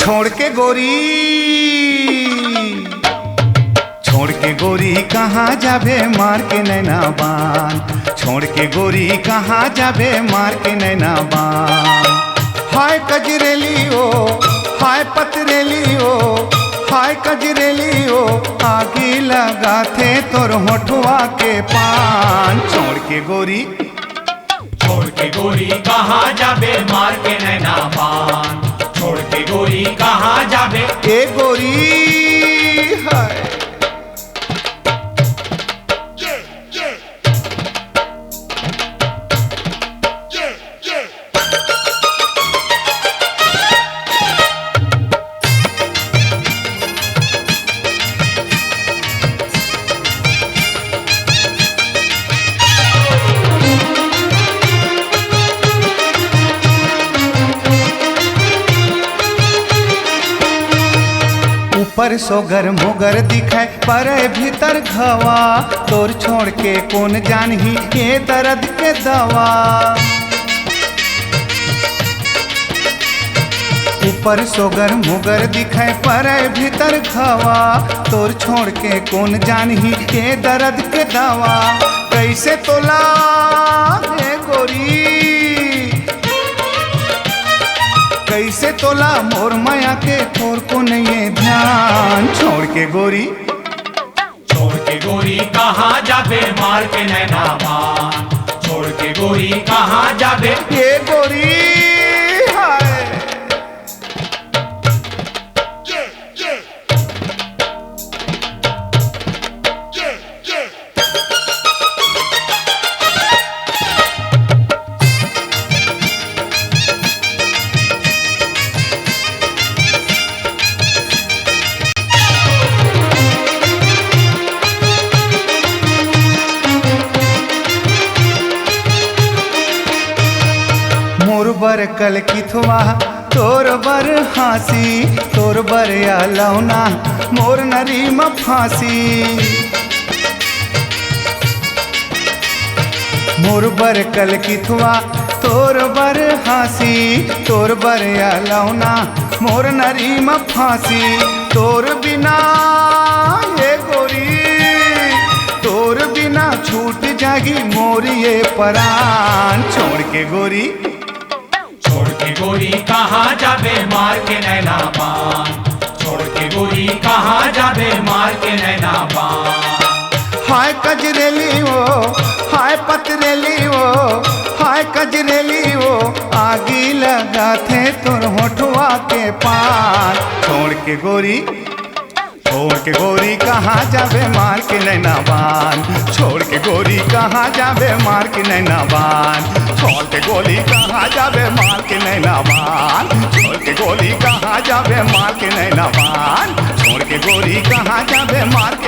छोड़ के गोरी, छोड़ के गोरी कहाँ जाबे मार के नैना बान। छोड़ के गोरी कहाँ जाबे मार के नैना बान। हाय कजरेली ओ, हाय पतरेली ओ, हाय कजरेली ओ, आगे लगा थे तोर होठवा के पान। छोड़ के गोरी, छोड़ के गोरी कहाँ जाबे मार के नैना बान। छोड़ के गोरी कहाँ जाबे ए गोरी हाय। ऊपर सोगर मोगर दिखाए पर भीतर घवा। तोर छोड़ के कौन जानही ये दर्द के दवा। ऊपर सोगर मोगर दिखाए पर भीतर घवा। तोर छोड़ के कौन जानही ये दर्द के दवा। कैसे तोला हे गोरी, कैसे तोला मोर माया के थोर को नहीं ध्यान। छोड़ के गोरी, छोड़ के गोरी कहाँ जाबे मार के नैना बान। छोड़ के गोरी कहाँ जाबे ये गोरी हाय। मोर बर कल किथवा तोर बर हासी। तोर बर या लौना मोर नरी म फांसी। मोर बर कल किथवा तोर बर हासी। तोर बर या लौना मोर नरी म फांसी। तोर बिना ये गोरी, तोर बिना छूट जागी मोर ये परान। छोड़ के गोरी, छोड़ के गोरी कहाँ जाबे मार के नैना बान। छोड़ के गोरी कहाँ जाबे मार के नैना बान। हाय कजरेली ओ, हाय पतरेली ओ, हाय कजरेली ओ, आगी लगा थे तोर होठवा के पान। छोड़ के गोरी, छोड़ के गोरी कहाँ जाबे मार के नैना बान। छोड़ के गोरी कहाँ जाबे मार के नैना बान। छोड़ के गोली कहाँ जाबे मार के नैना बान। छोड़ के गोली कहाँ जाबे मार के नैना बान। छोड़ के गोरी कहाँ जाबे मार के